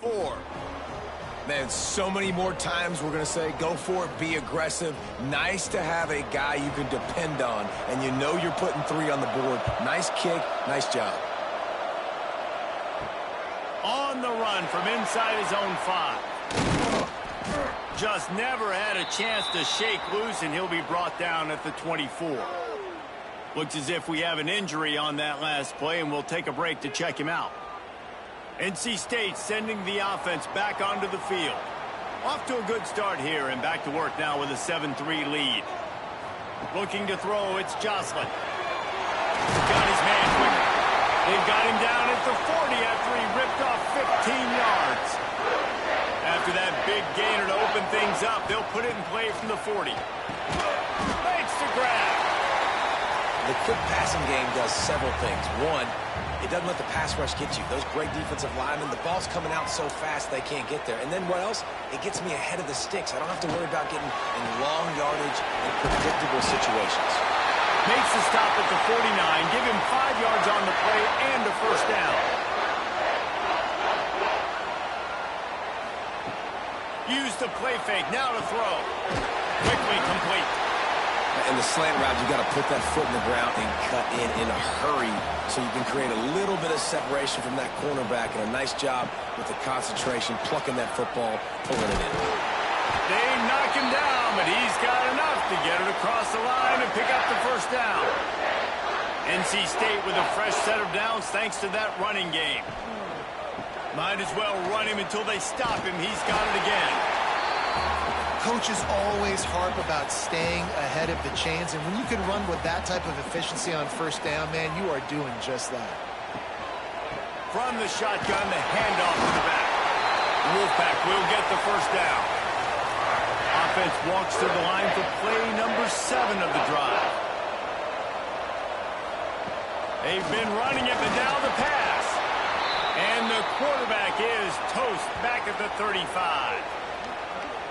4. Man, so many more times we're going to say, go for it, be aggressive. Nice to have a guy you can depend on, and you know you're putting 3 on the board. Nice kick, nice job. On the run from inside his own 5. Just never had a chance to shake loose, and he'll be brought down at the 24. Looks as if we have an injury on that last play, and we'll take a break to check him out. NC State sending the offense back onto the field. Off to a good start here, and back to work now with a 7-3 lead. Looking to throw, it's Jocelyn. Got his man quicker. They've got him down at the 40 after he ripped off 15 yards. After that big gainer to open things up, they'll put it in play from the 40. Makes the grab. The quick passing game does several things. One, it doesn't let the pass rush get you. Those great defensive linemen, the ball's coming out so fast they can't get there. And then what else? It gets me ahead of the sticks. I don't have to worry about getting in long yardage and predictable situations. Makes the stop at the 49. Give him 5 yards on the play and a first down. Use the play fake. Now to throw. Quickly complete. In the slant route, you got to put that foot in the ground and cut in a hurry so you can create a little bit of separation from that cornerback, and a nice job with the concentration, plucking that football, pulling it in. They knock him down, but he's got enough to get it across the line and pick up the first down. NC State with a fresh set of downs thanks to that running game. Might as well run him until they stop him. He's got it again. Coaches always harp about staying ahead of the chains, and when you can run with that type of efficiency on first down, man, you are doing just that. From the shotgun, the handoff to the back. Wolfpack will get the first down. Offense walks to the line for play number 7 of the drive. They've been running it, but now the pass. And the quarterback is toast back at the 35.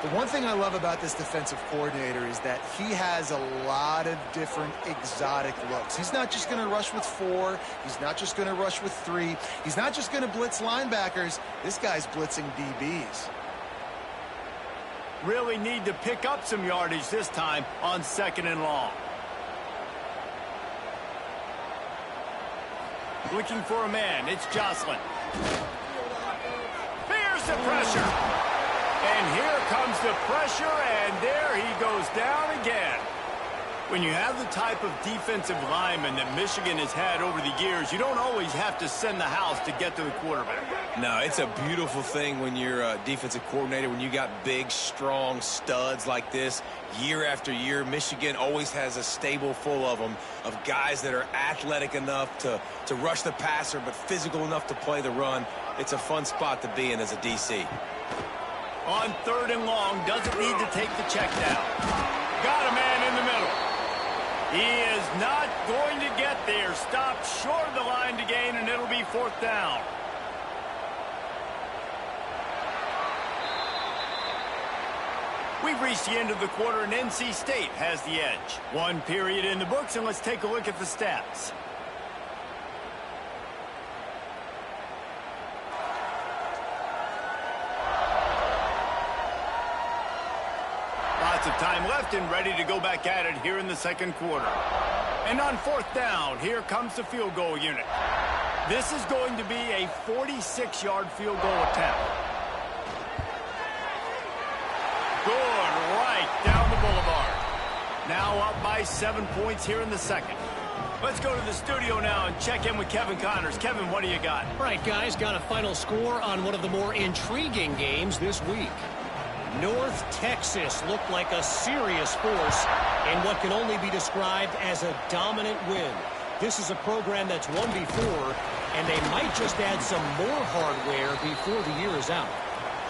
The one thing I love about this defensive coordinator is that he has a lot of different exotic looks. He's not just going to rush with 4. He's not just going to rush with 3. He's not just going to blitz linebackers. This guy's blitzing DBs. Really need to pick up some yardage this time on 2nd and long. Looking for a man. It's Jocelyn. Here's the pressure. And here comes the pressure, and there he goes down again. When you have the type of defensive lineman that Michigan has had over the years, you don't always have to send the house to get to the quarterback. No, it's a beautiful thing when you're a defensive coordinator, when you got big, strong studs like this. Year after year, Michigan always has a stable full of them, of guys that are athletic enough to rush the passer, but physical enough to play the run. It's a fun spot to be in as a DC. On 3rd and long, doesn't need to take the check down. Got a man in the middle. He is not going to get there. Stopped short of the line to gain, and it'll be 4th down. We've reached the end of the quarter, and NC State has the edge. 1 period in the books, and let's take a look at the stats. Lots of time left and ready to go back at it here in the 2nd quarter. And on 4th down, here comes the field goal unit. This is going to be a 46-yard field goal attempt. Good, right down the boulevard. Now up by 7 points here in the 2nd. Let's go to the studio now and check in with Kevin Connors. Kevin, what do you got? All right, guys, got a final score on one of the more intriguing games this week. North Texas looked like a serious force in what can only be described as a dominant win. This is a program that's won before, and they might just add some more hardware before the year is out.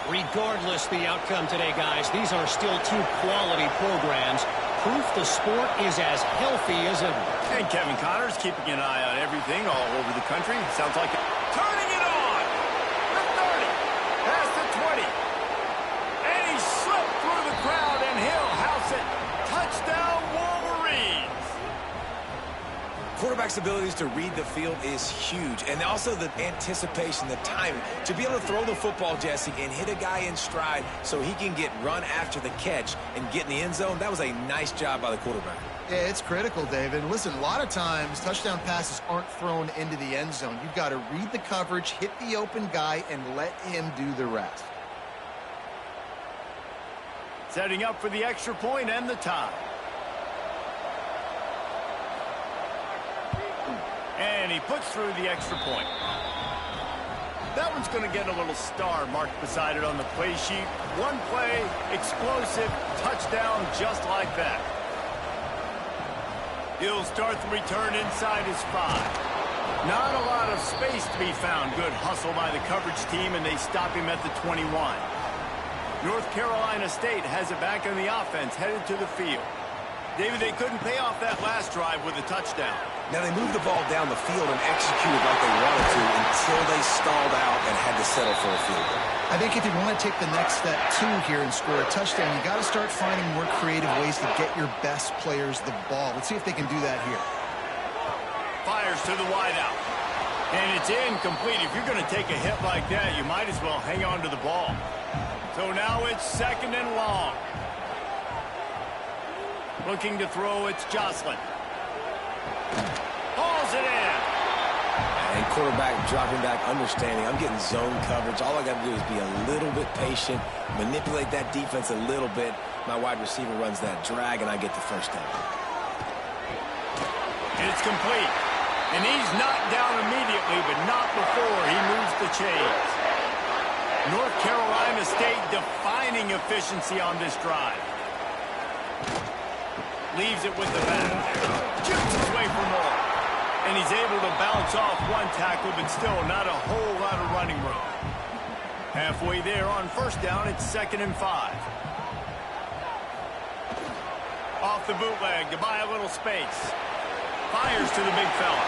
Regardless the outcome today, guys, these are still 2 quality programs. Proof the sport is as healthy as ever. And Kevin Connors keeping an eye on everything all over the country. Sounds like turning it on. The 30, past the 20. And he slipped through the crowd, and he'll house it. Touchdown, Wolverines. quarterback's abilities to read the field is huge. And also the anticipation, the timing. To be able to throw the football, Jesse, and hit a guy in stride so he can get run after the catch and get in the end zone, that was a nice job by the quarterback. Yeah, it's critical, David. Listen, a lot of times touchdown passes aren't thrown into the end zone. You've got to read the coverage, hit the open guy, and let him do the rest. Setting up for the extra point and the tie. And he puts through the extra point. That one's going to get a little star marked beside it on the play sheet. One play, explosive, touchdown just like that. He'll start the return inside his 5. Not a lot of space to be found. Good hustle by the coverage team, and they stop him at the 21. North Carolina State has it back on the offense, headed to the field. David, they couldn't pay off that last drive with a touchdown. Now, they moved the ball down the field and executed like they wanted to until they stalled out and had to settle for a field goal. I think if you want to take the next step, too, here and score a touchdown, you got to start finding more creative ways to get your best players the ball. Let's see if they can do that here. Fires to the wideout. And it's incomplete. If you're going to take a hit like that, you might as well hang on to the ball. So now it's 2nd and long. Looking to throw, it's Jocelyn. Hauls it in. And quarterback dropping back, understanding. I'm getting zone coverage. All I got to do is be a little bit patient, manipulate that defense a little bit. My wide receiver runs that drag, and I get the first down. It's complete. And he's knocked down immediately, but not before he moves the chains. North Carolina State defining efficiency on this drive. Leaves it with the back. Shoots his way for more. And he's able to bounce off one tackle, but still not a whole lot of running room. Halfway there on first down, it's 2nd and 5. Off the bootleg to buy a little space. Fires to the big fella.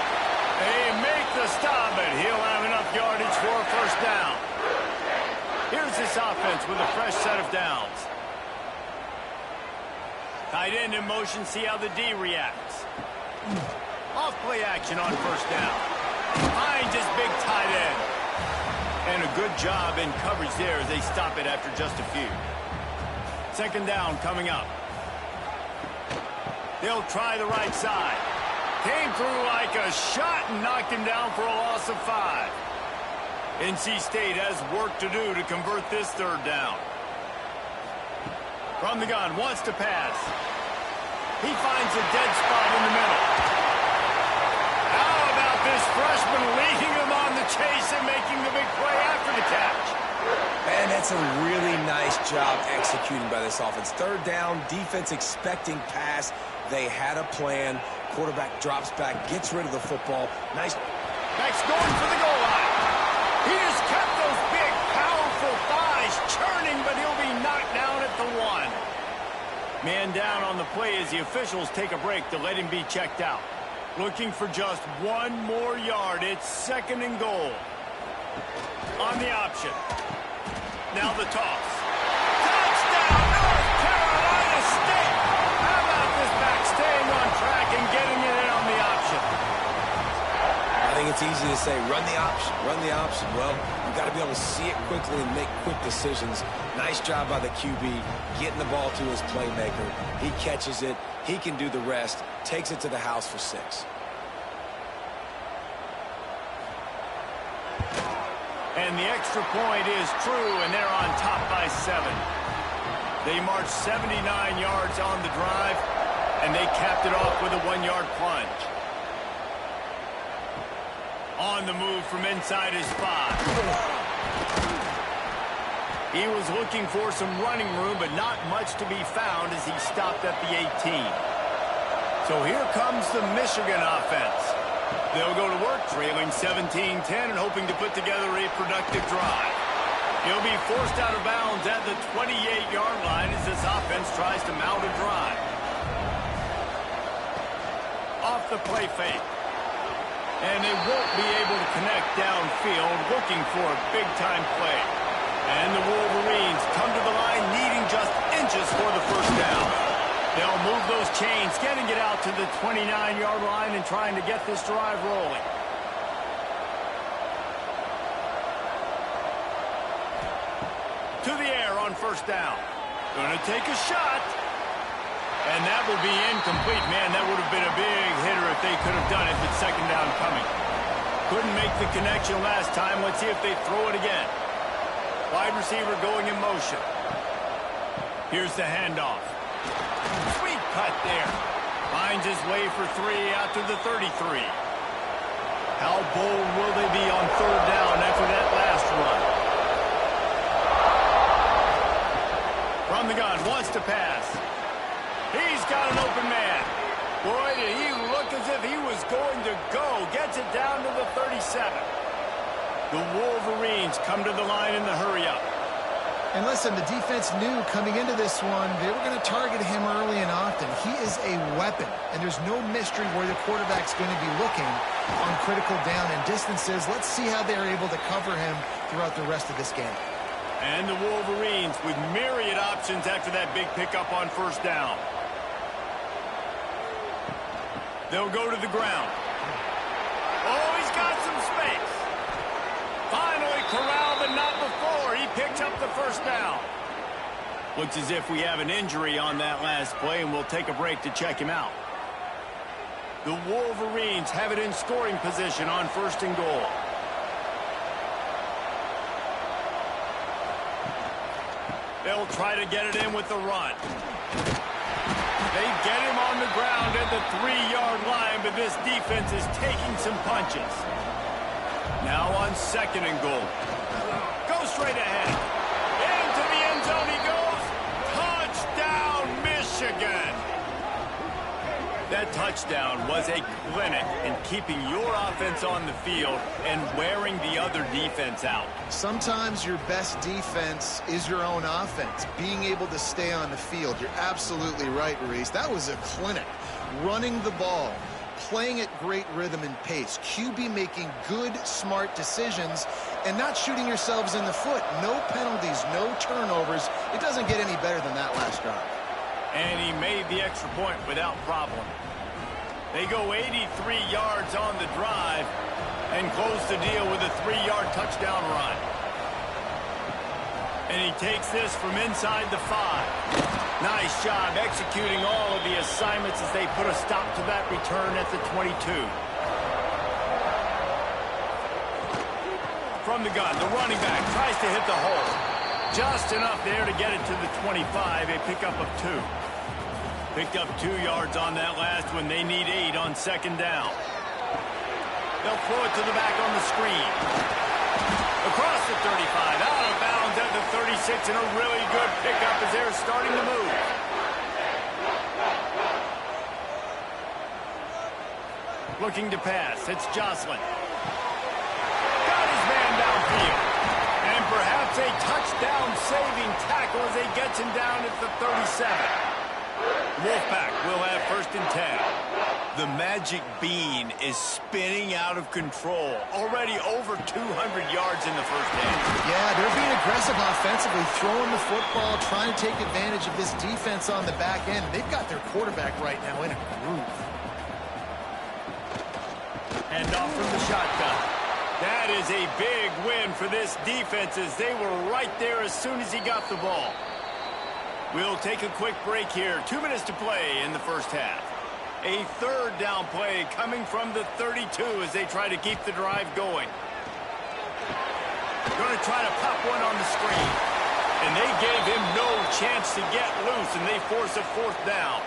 They make the stop, but he'll have enough yardage for a first down. Here's this offense with a fresh set of downs. Tight end in motion, see how the D reacts. Off play action on first down. Finds his big tight end. And a good job in coverage there as they stop it after just a few. 2nd down coming up. They'll try the right side. Came through like a shot and knocked him down for a loss of 5. NC State has work to do to convert this 3rd down. From the gun, wants to pass. He finds a dead spot in the middle. How about this freshman leading him on the chase and making the big play after the catch? And that's a really nice job executing by this offense. 3rd down, defense expecting pass. They had a plan. Quarterback drops back, gets rid of the football. Nice. Max going for the goal line. He has kept those big, powerful thighs churning, but he'll be knocked down at the 1. Man down on the play as the officials take a break to let him be checked out. Looking for just 1 more yard. It's 2nd and goal. On the option. Now the toss. Touchdown, North Carolina State! How about this back staying on track and getting it in on the option? I think it's easy to say, run the option, run the option. Well, you've got to be able to see it quickly and make quick decisions. Nice job by the QB, getting the ball to his playmaker. He catches it. He can do the rest. Takes it to the house for 6. And the extra point is true, and they're on top by 7. They marched 79 yards on the drive, and they capped it off with a 1-yard plunge. On the move from inside his 5. He was looking for some running room, but not much to be found as he stopped at the 18. So here comes the Michigan offense. They'll go to work trailing 17-10 and hoping to put together a productive drive. He'll be forced out of bounds at the 28-yard line as this offense tries to mount a drive. Off the play fake. And they won't be able to connect downfield, looking for a big-time play. And the Wolverines come to the line needing just inches for the first down. They'll move those chains, getting it out to the 29-yard line and trying to get this drive rolling. To the air on first down. Going to take a shot. And that will be incomplete. Man, that would have been a big hitter if they could have done it with second down coming. Couldn't make the connection last time. Let's see if they throw it again. Wide receiver going in motion. Here's the handoff. Sweet cut there. Finds his way for 3 out to the 33. How bold will they be on third down after that last run? From the gun, wants to pass. He's got an open man. Boy, did he look as if he was going to go. Gets it down to the 37. The Wolverines come to the line in the hurry-up. And listen, the defense knew coming into this one, they were going to target him early and often. He is a weapon, and there's no mystery where the quarterback's going to be looking on critical down and distances. Let's see how they're able to cover him throughout the rest of this game. And the Wolverines with myriad options after that big pickup on first down. They'll go to the ground. Oh, he's got some space. Finally corralled, but not before. He picked up the first down. Looks as if we have an injury on that last play, and we'll take a break to check him out. The Wolverines have it in scoring position on first and goal. They'll try to get it in with the run. They get him on the ground at the 3-yard line, but this defense is taking some punches. Now on second and goal. Go straight ahead. Into the end zone he goes. Touchdown, Michigan. That touchdown was a clinic in keeping your offense on the field and wearing the other defense out. Sometimes your best defense is your own offense, being able to stay on the field. You're absolutely right, Reese. That was a clinic. Running the ball, playing at great rhythm and pace. QB making good, smart decisions and not shooting yourselves in the foot. No penalties, no turnovers. It doesn't get any better than that last drive. And he made the extra point without problem. They go 83 yards on the drive and close the deal with a 3-yard touchdown run. And he takes this from inside the 5. Nice job executing all of the assignments as they put a stop to that return at the 22. From the gun, the running back tries to hit the hole. Just enough there to get it to the 25, a pickup of 2. Picked up 2 yards on that last one. They need 8 on second down. They'll throw it to the back on the screen. Across the 35, out of bounds at the 36, and a really good pickup as they're starting to move. Looking to pass. It's Jocelyn. Got his man downfield. And perhaps a touchdown-saving tackle as he gets him down at the 37. Wolfpack will have first and 10. The magic bean is spinning out of control. Already over 200 yards in the first half. Yeah, they're being aggressive offensively, throwing the football, trying to take advantage of this defense on the back end. They've got their quarterback right now in a groove. And off from the shotgun. That is a big win for this defense as they were right there as soon as he got the ball. We'll take a quick break here. 2 minutes to play in the first half. A third down play coming from the 32 as they try to keep the drive going. Going to try to pop one on the screen. And they gave him no chance to get loose, and they force a 4th down.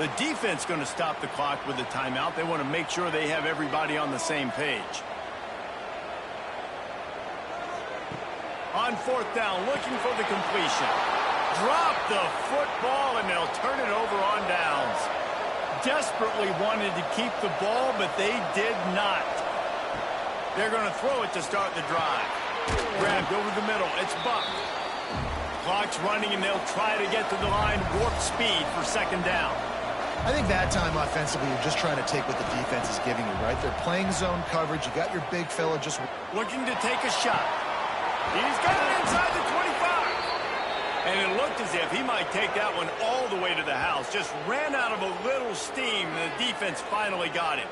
The defense going to stop the clock with a timeout. They want to make sure they have everybody on the same page. On 4th down, looking for the completion. Drop the football, and they'll turn it over on downs. Desperately wanted to keep the ball, but they did not. They're going to throw it to start the drive. Grabbed over the middle. It's Buck. Clock's running, and they'll try to get to the line warp speed for second down. I think that time offensively, you're just trying to take what the defense is giving you, right? They're playing zone coverage. You got your big fella just looking to take a shot. He's got it inside the 25. And it looked as if he might take that one all the way to the house. Just ran out of a little steam, and the defense finally got him.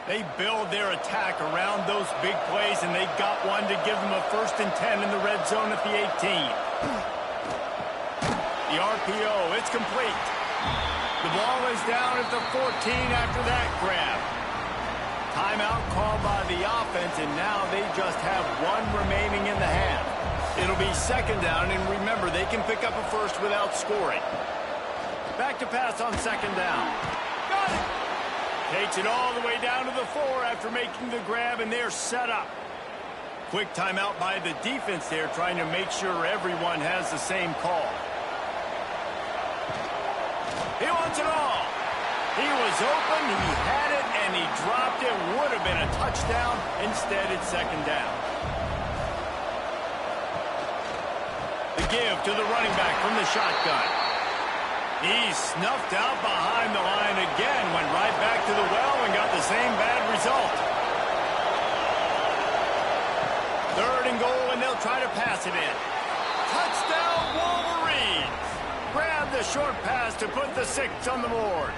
They build their attack around those big plays, and they got one to give them a 1st and 10 in the red zone at the 18. The RPO, it's complete. The ball is down at the 14 after that grab. Timeout called by the offense, and now they just have one remaining in the half. It'll be 2nd down, and remember, they can pick up a first without scoring. Back to pass on 2nd down. Got it! Takes it all the way down to the 4 after making the grab, and they're set up. Quick timeout by the defense there, trying to make sure everyone has the same call. He wants it all. He was open, he had it, and he dropped it. Would have been a touchdown. Instead, it's 2nd down. The give to the running back from the shotgun. He snuffed out behind the line again, went right back to the well and got the same bad result. 3rd and goal, and they'll try to pass it in. Touchdown, Wolverines! Grab the short pass to put the 6 on the board.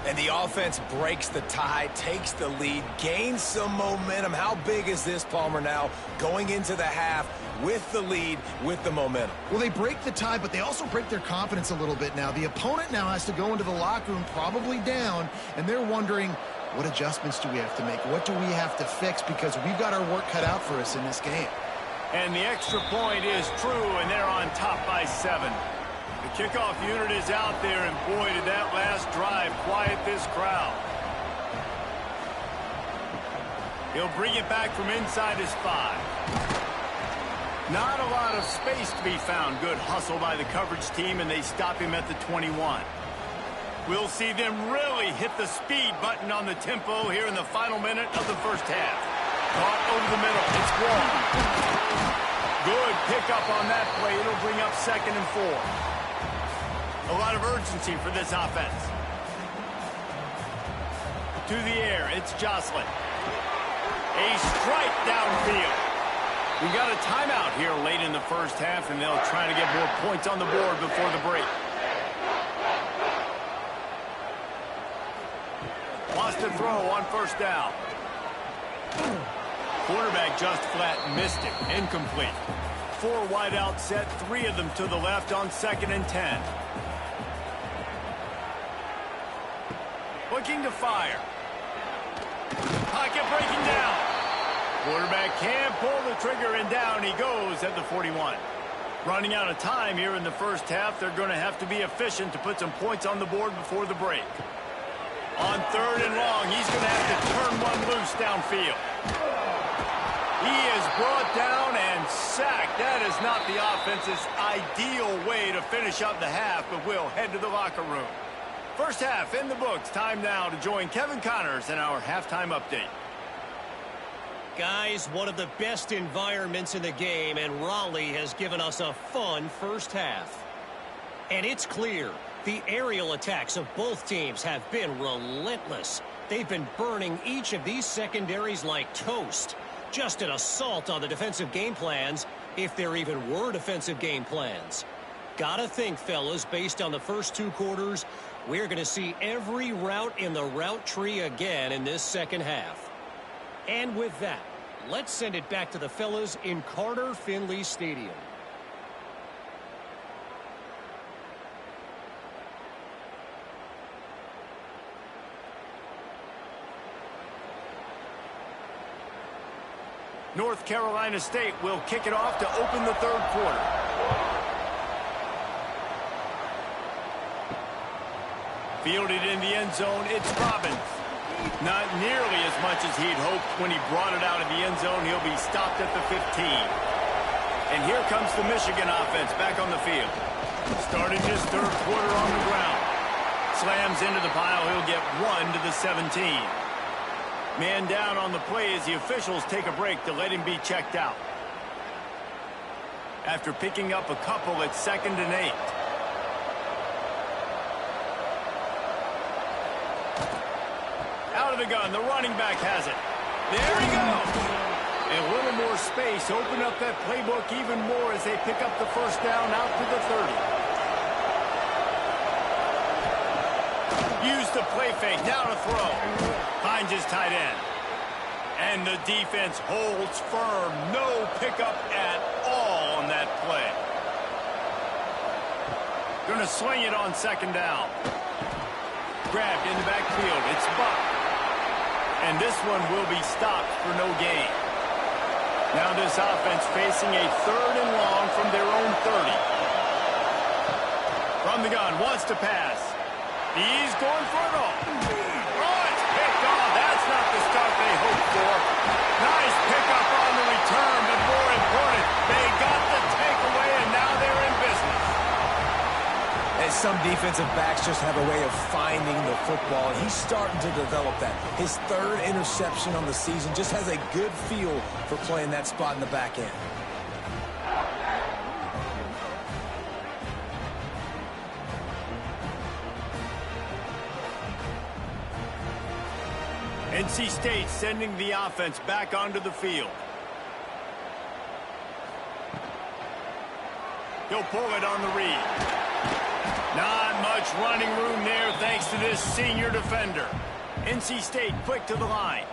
And the offense breaks the tie, takes the lead, gains some momentum. How big is this, Palmer, now going into the half with the lead, with the momentum? Well, they break the tie, but they also break their confidence a little bit now. The opponent now has to go into the locker room probably down, and they're wondering, what adjustments do we have to make? What do we have to fix? Because we've got our work cut out for us in this game. And the extra point is true, and they're on top by 7. The kickoff unit is out there, and boy, did that last drive quiet this crowd. He'll bring it back from inside his 5. Not a lot of space to be found. Good hustle by the coverage team, and they stop him at the 21. We'll see them really hit the speed button on the tempo here in the final minute of the 1st half. Caught over the middle. It's Wall. Good pickup on that play. It'll bring up 2nd and 4. A lot of urgency for this offense. To the air, it's Jocelyn. A strike downfield. We got a timeout here late in the 1st half, and they'll try to get more points on the board before the break. Wants to throw on 1st down. Quarterback just flat missed it. Incomplete. 4 wide out set, 3 of them to the left on 2nd and 10. Looking to fire. Pocket breaking down. Quarterback can't pull the trigger, and down he goes at the 41. Running out of time here in the 1st half. They're going to have to be efficient to put some points on the board before the break. On 3rd and long, he's going to have to turn one loose downfield. He is brought down and sacked. That is not the offense's ideal way to finish up the half, but we'll head to the locker room. 1st half in the books. Time now to join Kevin Connors in our halftime update. Guys, one of the best environments in the game, and Raleigh has given us a fun 1st half. And it's clear, the aerial attacks of both teams have been relentless. They've been burning each of these secondaries like toast. Just an assault on the defensive game plans, if there even were defensive game plans. Gotta think, fellas, based on the first 2 quarters, we're going to see every route in the route tree again in this 2nd half. And with that, let's send it back to the fellas in Carter Finley Stadium. North Carolina State will kick it off to open the 3rd quarter. Fielded in the end zone, it's Robbins. Not nearly as much as he'd hoped when he brought it out of the end zone. He'll be stopped at the 15. And here comes the Michigan offense back on the field. Starting his 3rd quarter on the ground. Slams into the pile. He'll get 1 to the 17. Man down on the play as the officials take a break to let him be checked out. After picking up a couple at 2nd and 8. Out of the gun, the running back has it. There he goes. A little more space, open up that playbook even more as they pick up the first down out to the 30. Use the play fake, now to throw. Finds his tight end. And the defense holds firm. No pickup at all on that play. Going to sling it on 2nd down. Grabbed in the backfield. It's Buck. And this one will be stopped for no gain. Now this offense facing a 3rd and long from their own 30. From the gun, wants to pass. He's going for it all. Oh, it's picked off. That's not the start they hoped for. Nice pickup on the return, but more important, they got the takeaway, and now they're in business. And some defensive backs just have a way of finding the football. He's starting to develop that. His 3rd interception on the season, just has a good feel for playing that spot in the back end. NC State sending the offense back onto the field. He'll pull it on the read. Not much running room there thanks to this senior defender. NC State quick to the line.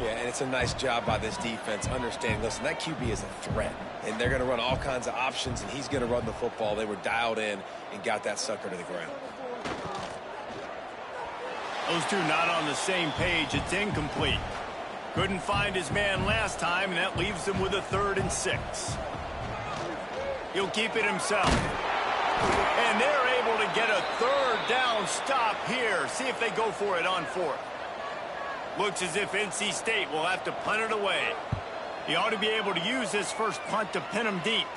Yeah, and it's a nice job by this defense understanding, listen, that QB is a threat, and they're going to run all kinds of options, and he's going to run the football. They were dialed in and got that sucker to the ground. Those two not on the same page. It's incomplete. Couldn't find his man last time, and that leaves him with a 3rd and 6. He'll keep it himself. And they're able to get a 3rd down stop here. See if they go for it on 4th. Looks as if NC State will have to punt it away. He ought to be able to use this first punt to pin him deep.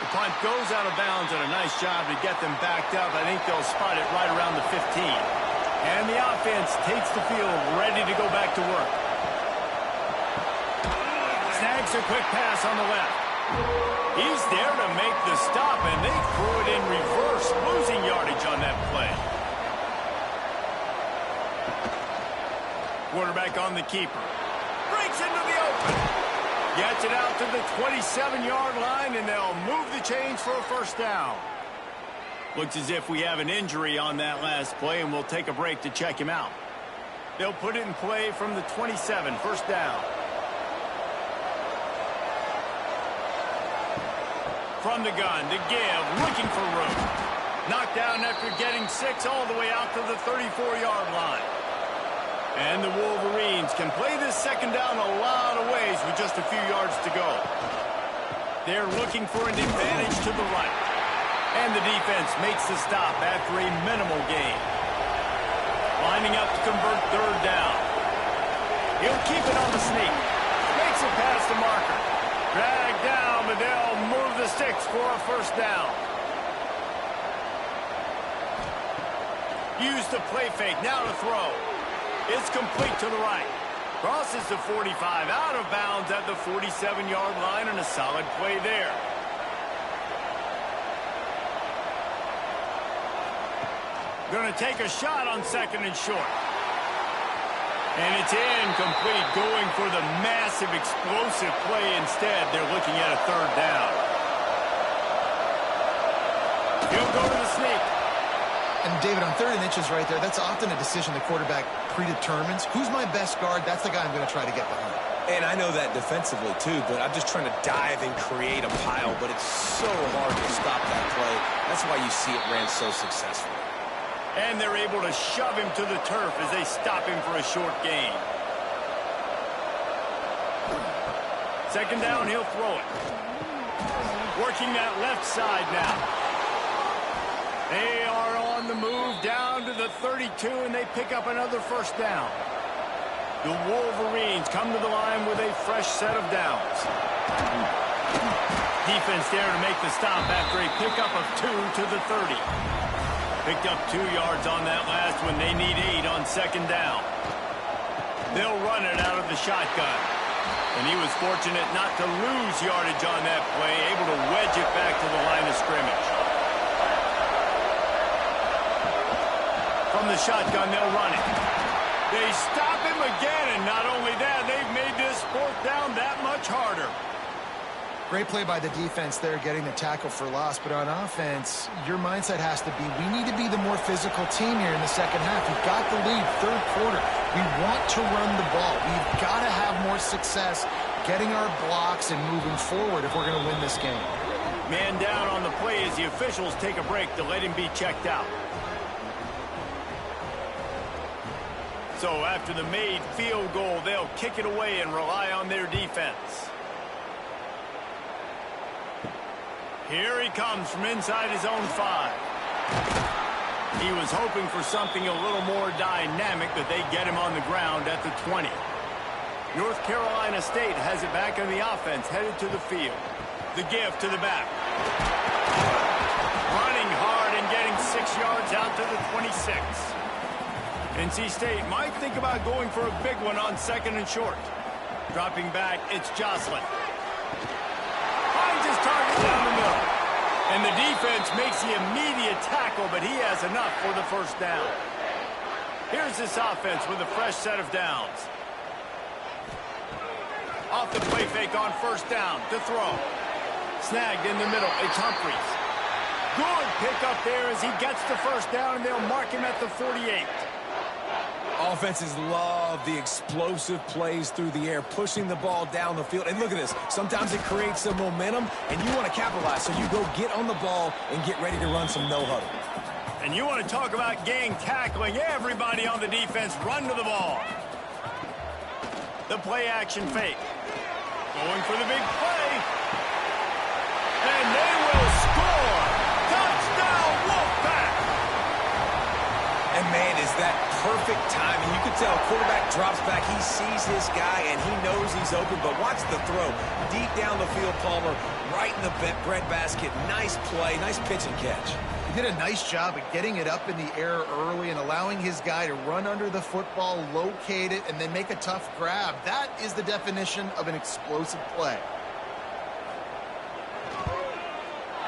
The punt goes out of bounds, and a nice job to get them backed up. I think they'll spot it right around the 15. And the offense takes the field, ready to go back to work. Snags a quick pass on the left. He's there to make the stop, and they threw it in reverse, losing yardage on that play. Quarterback on the keeper. Breaks into the open. Gets it out to the 27-yard line, and they'll move the chains for a first down. Looks as if we have an injury on that last play, and we'll take a break to check him out. They'll put it in play from the 27, first down. From the gun, to give, looking for room. Knocked down after getting 6 all the way out to the 34-yard line. And the Wolverines can play this second down a lot of ways with just a few yards to go. They're looking for an advantage to the right. And the defense makes the stop after a minimal gain. Lining up to convert 3rd down. He'll keep it on the sneak. Makes it past the marker. Dragged down, but they'll move the sticks for a first down. Use the play fake, now to throw. It's complete to the right. Crosses the 45, out of bounds at the 47-yard line, and a solid play there. Going to take a shot on 2nd and short. And it's incomplete, going for the massive explosive play instead. They're looking at a 3rd down. He'll go to the sneak. And David, on 3rd and inches right there, that's often a decision the quarterback predetermines. Who's my best guard? That's the guy I'm going to try to get behind. And I know that defensively, too, but I'm just trying to dive and create a pile, but it's so hard to stop that play. That's why you see it ran so successfully. And they're able to shove him to the turf as they stop him for a short gain. 2nd down, he'll throw it. Working that left side now. They are on the move down to the 32, and they pick up another first down. The Wolverines come to the line with a fresh set of downs. Defense there to make the stop after a pickup of 2 to the 30. Picked up 2 yards on that last one. They need 8 on 2nd down. They'll run it out of the shotgun. And he was fortunate not to lose yardage on that play, able to wedge it back to the line of scrimmage. From the shotgun, they'll run it. They stop him again, and not only that, they've made this fourth down that much harder. Great play by the defense there, getting the tackle for loss. But on offense, your mindset has to be, we need to be the more physical team here in the second half. We've got the lead, third quarter. We want to run the ball. We've got to have more success getting our blocks and moving forward if we're going to win this game. Man down on the play as the officials take a break to let him be checked out. So after the made field goal, they'll kick it away and rely on their defense. Here he comes from inside his own 5. He was hoping for something a little more dynamic, but they get him on the ground at the 20. North Carolina State has it back on the offense, headed to the field. The give to the back. Running hard and getting 6 yards out to the 26. NC State might think about going for a big one on 2nd and short. Dropping back, it's Jocelyn. Finds his target down the middle. And the defense makes the immediate tackle, but he has enough for the first down. Here's this offense with a fresh set of downs. Off the play fake on first down to throw. Snagged in the middle, it's Humphries. Good pick up there as he gets the first down, and they'll mark him at the 48. Offenses love the explosive plays through the air, pushing the ball down the field. And look at this. Sometimes it creates some momentum, and you want to capitalize. So you go get on the ball and get ready to run some no-huddle. And you want to talk about gang tackling. Everybody on the defense run to the ball. The play-action fake. Going for the big play. And they will score. Touchdown, Wolfpack! And, man, is that perfect timing. You can tell quarterback drops back. He sees his guy, and he knows he's open. But watch the throw. Deep down the field, Palmer, right in the breadbasket. Nice play, nice pitch and catch. He did a nice job of getting it up in the air early and allowing his guy to run under the football, locate it, and then make a tough grab. That is the definition of an explosive play.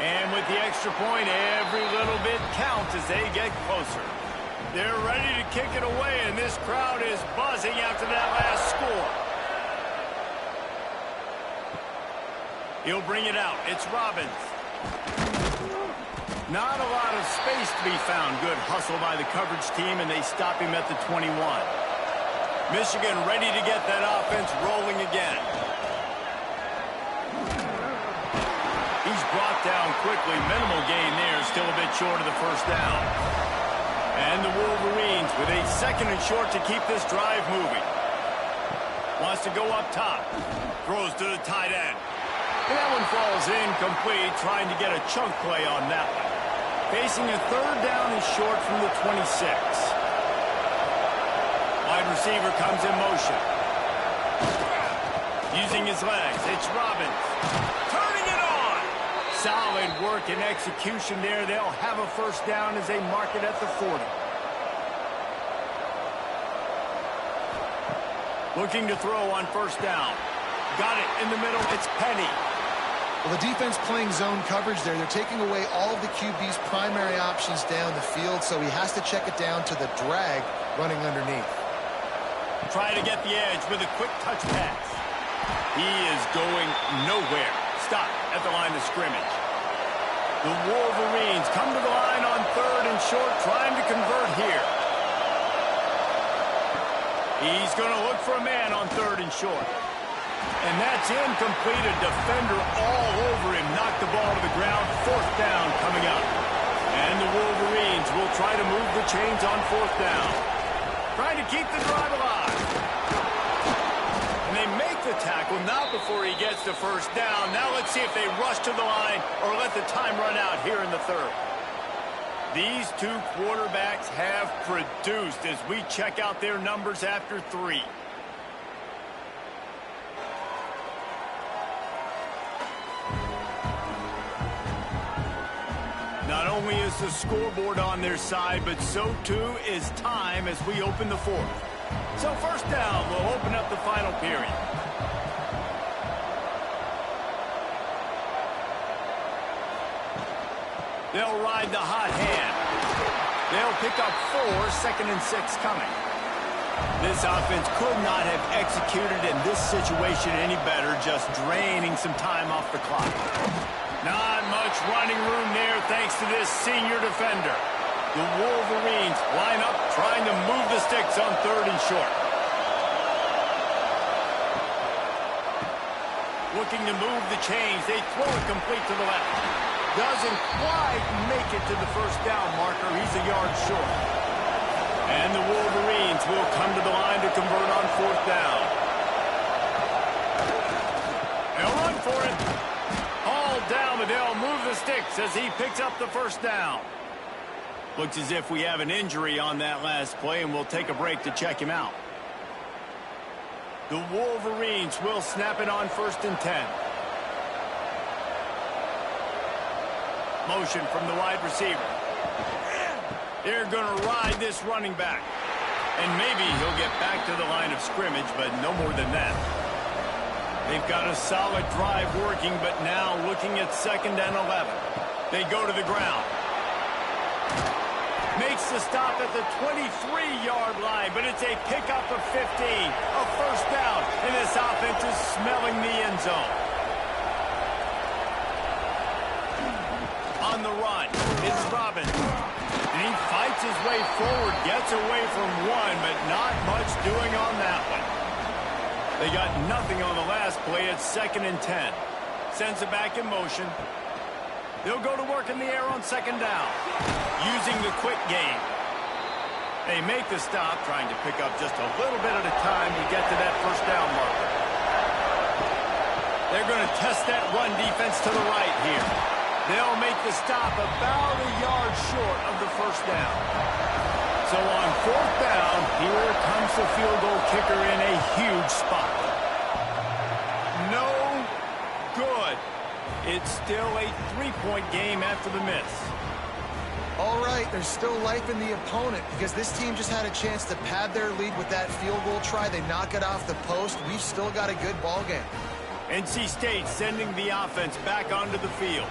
And with the extra point, every little bit counts as they get closer. They're ready to kick it away, and this crowd is buzzing after that last score. He'll bring it out. It's Robbins. Not a lot of space to be found. Good hustle by the coverage team, and they stop him at the 21. Michigan ready to get that offense rolling again. He's brought down quickly. Minimal gain there. Still a bit short of the first down. And the Wolverines with a 2nd and short to keep this drive moving. Wants to go up top. Throws to the tight end. And that one falls incomplete, trying to get a chunk play on that one. Facing a 3rd down and short from the 26. Wide receiver comes in motion. Using his legs, it's Robbins. Turning it on! Solid work and execution there. They'll have a first down as they mark it at the 40. Looking to throw on first down. Got it in the middle, it's Penny. Well, the defense playing zone coverage there. They're taking away all of the QB's primary options down the field, so he has to check it down to the drag running underneath. Try to get the edge with a quick touch pass. He is going nowhere. Stop at the line of scrimmage. The Wolverines come to the line on 3rd and short, trying to convert here. He's going to look for a man on 3rd and short. And that's incomplete. A defender all over him. Knocked the ball to the ground. 4th down coming up. And the Wolverines will try to move the chains on 4th down. Trying to keep the drive alive. And they make the tackle, not before he gets the first down. Now let's see if they rush to the line or let the time run out here in the 3rd. These two quarterbacks have produced as we check out their numbers after 3. Not only is the scoreboard on their side, but so too is time as we open the 4th. So first down will open up the final period. They'll ride the hot hand. They'll pick up 4, 2nd and 6 coming. This offense could not have executed in this situation any better, just draining some time off the clock. Not much running room there thanks to this senior defender. The Wolverines line up trying to move the sticks on 3rd and short. Looking to move the chains. They throw it complete to the left. Doesn't quite make it to the first down marker. He's a yard short. And the Wolverines will come to the line to convert on 4th down. They'll run for it. All down, but they'll move the sticks as he picks up the first down. Looks as if we have an injury on that last play, and we'll take a break to check him out. The Wolverines will snap it on 1st and 10. Motion from the wide receiver. They're going to ride this running back. And maybe he'll get back to the line of scrimmage, but no more than that. They've got a solid drive working, but now looking at 2nd and 11. They go to the ground. Makes the stop at the 23-yard line, but it's a pickup of 15, a first down, and this offense is smelling the end zone. On the run is Robbins, and he fights his way forward, gets away from one, but not much doing on that one. They got nothing on the last play at 2nd and 10. Sends it back in motion. They'll go to work in the air on 2nd down, using the quick game. They make the stop, trying to pick up just a little bit at a time to get to that first down marker. They're going to test that run defense to the right here. They'll make the stop about a yard short of the first down. So on 4th down, here comes the field goal kicker in a huge spot. No good. It's still a 3-point game after the miss. All right, there's still life in the opponent because this team just had a chance to pad their lead with that field goal try. They knock it off the post. We've still got a good ball game. NC State sending the offense back onto the field.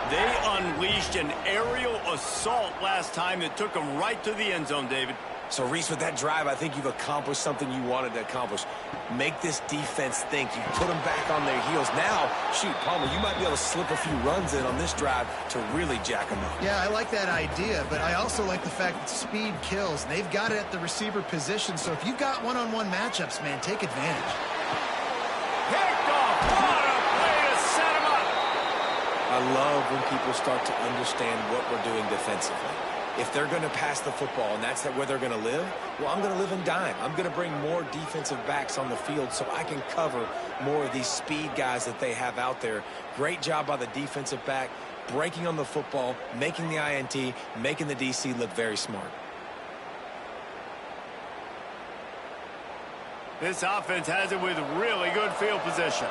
They unleashed an aerial assault last time that took them right to the end zone, David. So, Reese, with that drive, I think you've accomplished something you wanted to accomplish. Make this defense think. You put them back on their heels. Now, shoot, Palmer, you might be able to slip a few runs in on this drive to really jack them up. Yeah, I like that idea, but I also like the fact that speed kills. They've got it at the receiver position, so if you've got one-on-one matchups, man, take advantage. Picked off. What a play to set him up. I love when people start to understand what we're doing defensively. If they're going to pass the football and that's where they're going to live, well, I'm going to live in dime. I'm going to bring more defensive backs on the field so I can cover more of these speed guys that they have out there. Great job by the defensive back, breaking on the football, making the INT, making the DC look very smart. This offense has it with really good field position.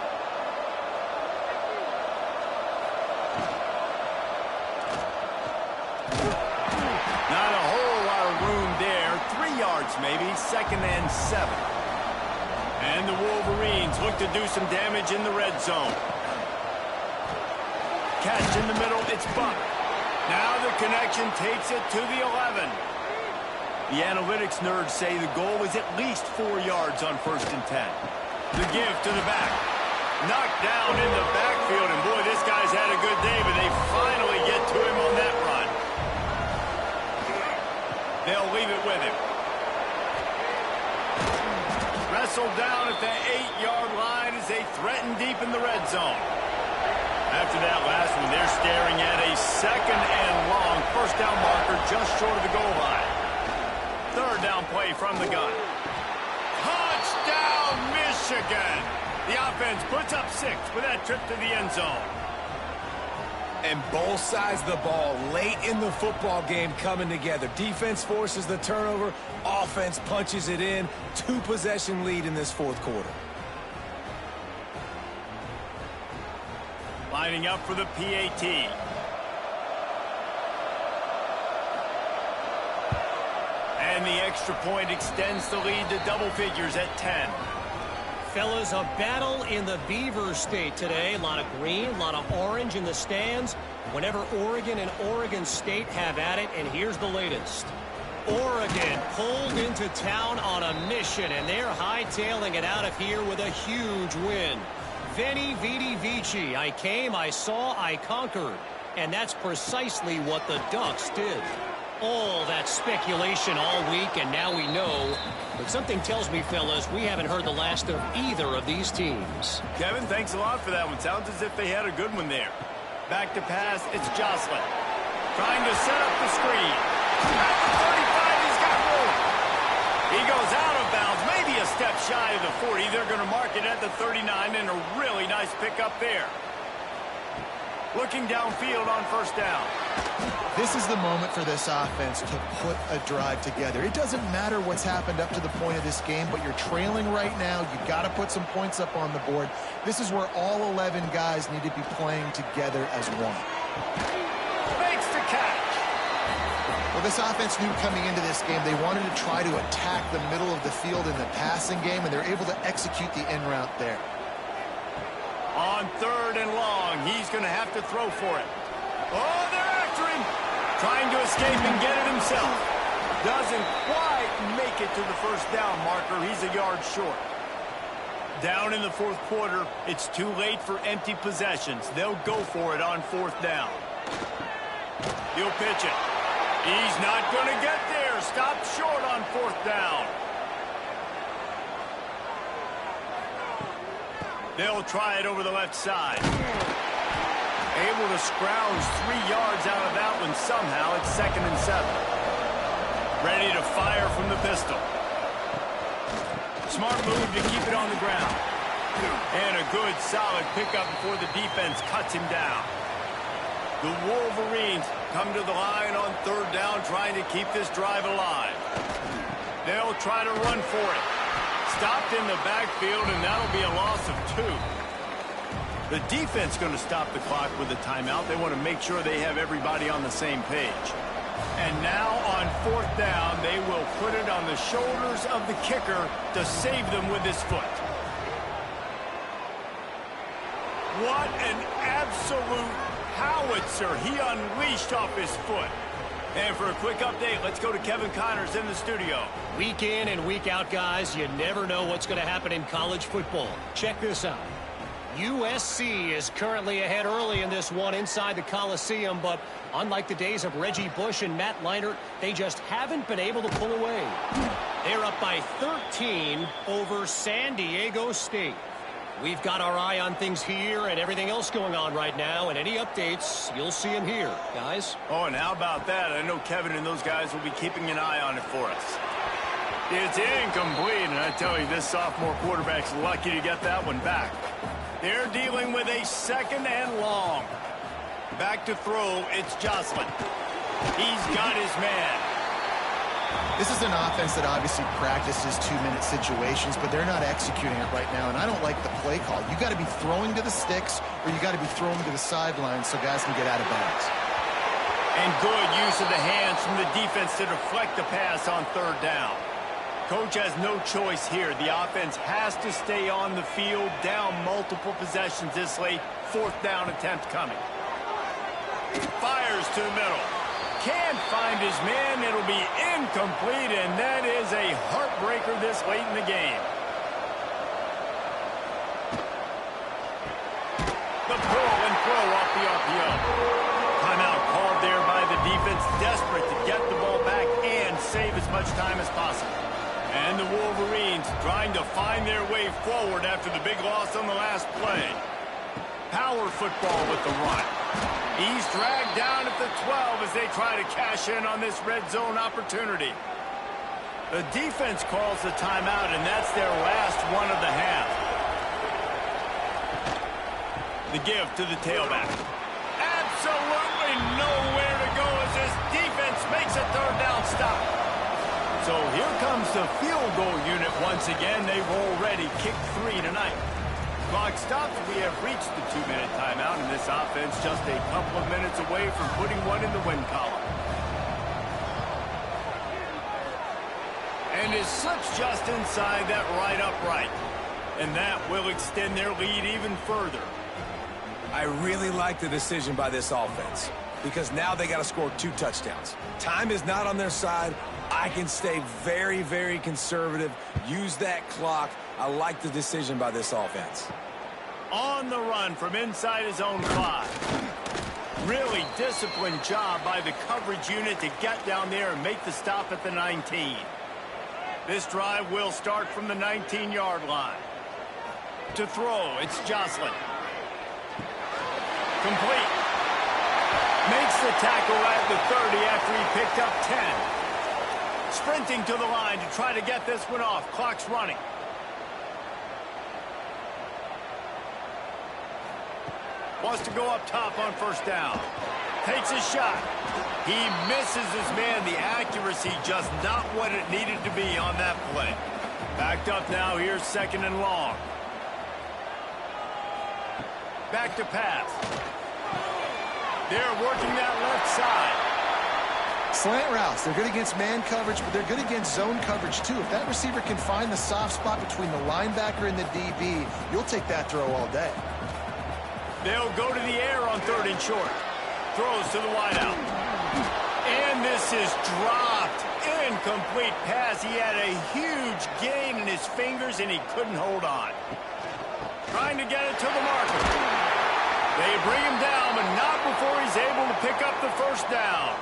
Not a whole lot of room there. 3 yards maybe, 2nd and 7. And the Wolverines look to do some damage in the red zone. Catch in the middle, it's Buck. Now the connection takes it to the 11. The analytics nerds say the goal is at least 4 yards on 1st and 10. The give to the back. Knocked down in the backfield, and boy, this guy's had a good day, but they finally get to him on that run. They'll leave it with him. Wrestled down at the 8-yard line as they threaten deep in the red zone. After that last one, they're staring at a 2nd and long first down marker just short of the goal line. 3rd down play from the gun. Touchdown, Michigan! The offense puts up 6 with that trip to the end zone. And both sides of the ball late in the football game coming together. Defense forces the turnover. Offense punches it in. 2-possession lead in this 4th quarter. Lining up for the PAT. And the extra point extends the lead to double figures at 10. Fellas, a battle in the Beaver State today. A lot of green, a lot of orange in the stands. Whenever Oregon and Oregon State have at it, and here's the latest. Oregon pulled into town on a mission, and they're hightailing it out of here with a huge win. Veni, Vidi, Vici. I came, I saw, I conquered. And that's precisely what the Ducks did. All that speculation all week, and now we know. But something tells me, fellas, we haven't heard the last of either of these teams. Kevin, thanks a lot for that one. Sounds as if they had a good one there. Back to pass, it's Jocelyn. Trying to set up the screen. At the 35, he's got room. He goes out of bounds, maybe a step shy of the 40. They're going to mark it at the 39, and a really nice pickup there. Looking downfield on first down. This is the moment for this offense to put a drive together. It doesn't matter what's happened up to the point of this game, but you're trailing right now. You've got to put some points up on the board. This is where all 11 guys need to be playing together as one. Makes the catch. Well, this offense knew coming into this game they wanted to try to attack the middle of the field in the passing game, and they're able to execute the in route there. On third and long, he's going to have to throw for it. Oh, they're after him. Trying to escape and get it himself. Doesn't quite make it to the first down marker. He's a yard short. Down in the fourth quarter, it's too late for empty possessions. They'll go for it on fourth down. He'll pitch it. He's not going to get there. Stopped short on fourth down. They'll try it over the left side. Able to scrounge 3 yards out of that one somehow. It's 2nd and 7. Ready to fire from the pistol. Smart move to keep it on the ground. And a good, solid pickup before the defense cuts him down. The Wolverines come to the line on third down, trying to keep this drive alive. They'll try to run for it. Stopped in the backfield, and that'll be a loss of 2. The defense going to stop the clock with a timeout. They want to make sure they have everybody on the same page. And now on fourth down, they will put it on the shoulders of the kicker to save them with his foot. What an absolute howitzer he unleashed off his foot. And for a quick update, let's go to Kevin Connors in the studio. Week in and week out, guys, you never know what's going to happen in college football. Check this out. USC is currently ahead early in this one inside the Coliseum, but unlike the days of Reggie Bush and Matt Leinart, they just haven't been able to pull away. They're up by 13 over San Diego State. We've got our eye on things here and everything else going on right now, and any updates, you'll see them here, guys. Oh, and how about that? I know Kevin and those guys will be keeping an eye on it for us. It's incomplete, and I tell you, this sophomore quarterback's lucky to get that one back. They're dealing with a 2nd and long. Back to throw, it's Jocelyn. He's got his man. This is an offense that obviously practices 2-minute situations, but they're not executing it right now, and I don't like the play call. You got to be throwing to the sticks, or you got to be throwing to the sidelines so guys can get out of bounds. And good use of the hands from the defense to deflect the pass on third down. Coach has no choice here. The offense has to stay on the field, down multiple possessions this late. Fourth down attempt coming. Fires to the middle. Can't find his man. It'll be incomplete, and that is a heartbreaker this late in the game. The pull and throw off the RPO. Timeout called there by the defense, desperate to get the ball back and save as much time as possible. And the Wolverines trying to find their way forward after the big loss on the last play. Power football with the run. He's dragged down at the 12 as they try to cash in on this red zone opportunity. The defense calls the timeout, and that's their last one of the half. The give to the tailback. Absolutely nowhere to go as this defense makes a third down stop. So here comes the field goal unit once again. They've already kicked 3 tonight. Clock stops. We have reached the 2-minute timeout, and this offense just a couple of minutes away from putting one in the win column. And it slips just inside that right upright. And that will extend their lead even further. I really like the decision by this offense because now they got to score 2 touchdowns. Time is not on their side. I can stay very, very conservative, use that clock. I like the decision by this offense. On the run from inside his own 5. Really disciplined job by the coverage unit to get down there and make the stop at the 19. This drive will start from the 19-yard line. To throw, it's Joslin. Complete. Makes the tackle at the 30 after he picked up 10. Sprinting to the line to try to get this one off. Clock's running. Wants to go up top on first down. Takes a shot. He misses his man. The accuracy just not what it needed to be on that play. Backed up now. Here's 2nd and long. Back to pass. They're working that left side. Slant routes. They're good against man coverage, but they're good against zone coverage, too. If that receiver can find the soft spot between the linebacker and the DB, you'll take that throw all day. They'll go to the air on 3rd and short. Throws to the wideout. And this is dropped. Incomplete pass. He had a huge gain in his fingers, and he couldn't hold on. Trying to get it to the marker. They bring him down, but not before he's able to pick up the first down.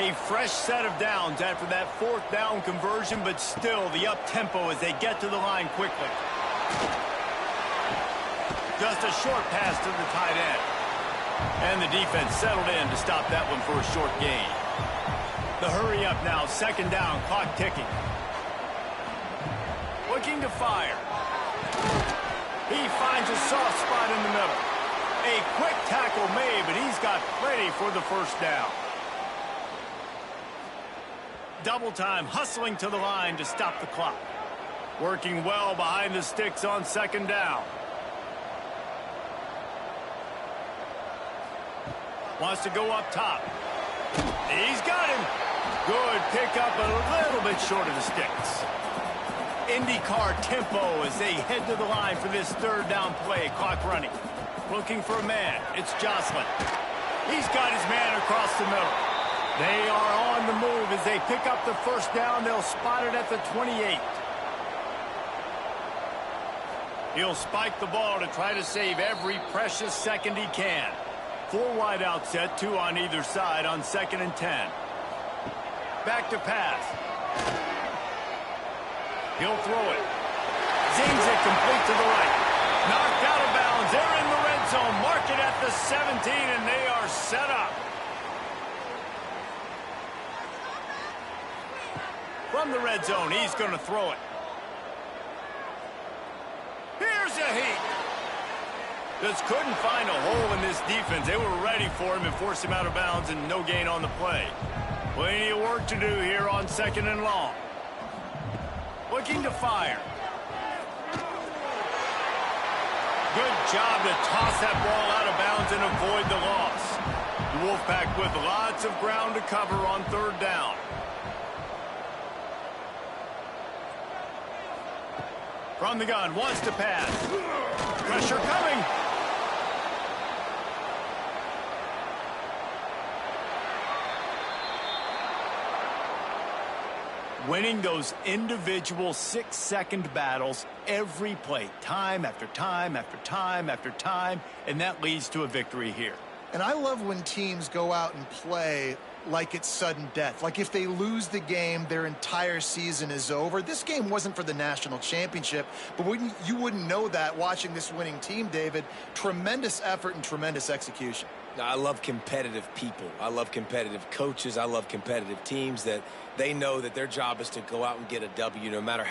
A fresh set of downs after that 4th down conversion, but still the up-tempo as they get to the line quickly. Just a short pass to the tight end. And the defense settled in to stop that one for a short gain. The hurry up now, 2nd down, clock ticking. Looking to fire. He finds a soft spot in the middle. A quick tackle made, but he's got plenty for the first down. Double time, hustling to the line to stop the clock. Working well behind the sticks on 2nd down. Wants to go up top. He's got him. Good pickup, a little bit short of the sticks. IndyCar tempo as they head to the line for this 3rd down play. Clock running. Looking for a man. It's Joslin. He's got his man across the middle. They are on the move as they pick up the first down. They'll spot it at the 28. He'll spike the ball to try to save every precious second he can. 4 wide out set, 2 on either side on 2nd and 10. Back to pass. He'll throw it. Zings it complete to the right. Knocked out of bounds. They're in the red zone. Mark it at the 17, and they are set up. From the red zone, he's going to throw it. Here's a heat. Just couldn't find a hole in this defense. They were ready for him and forced him out of bounds, and no gain on the play. Plenty of work to do here on 2nd and long. Looking to fire. Good job to toss that ball out of bounds and avoid the loss. The Wolfpack with lots of ground to cover on 3rd down. From the gun, wants to pass. Pressure coming. Winning those individual 6-second battles every play, time after time after time after time, and that leads to a victory here. And I love when teams go out and play like it's sudden death. Like if they lose the game, their entire season is over. This game wasn't for the national championship, but you wouldn't know that watching this winning team, David. Tremendous effort and tremendous execution. I love competitive people. I love competitive coaches. I love competitive teams that they know that their job is to go out and get a W no matter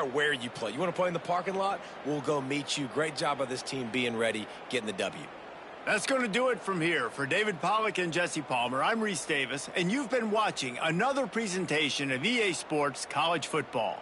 where you play. You want to play in the parking lot? We'll go meet you. Great job by this team being ready, getting the W. That's going to do it from here. For David Pollack and Jesse Palmer, I'm Reese Davis, and you've been watching another presentation of EA Sports College Football.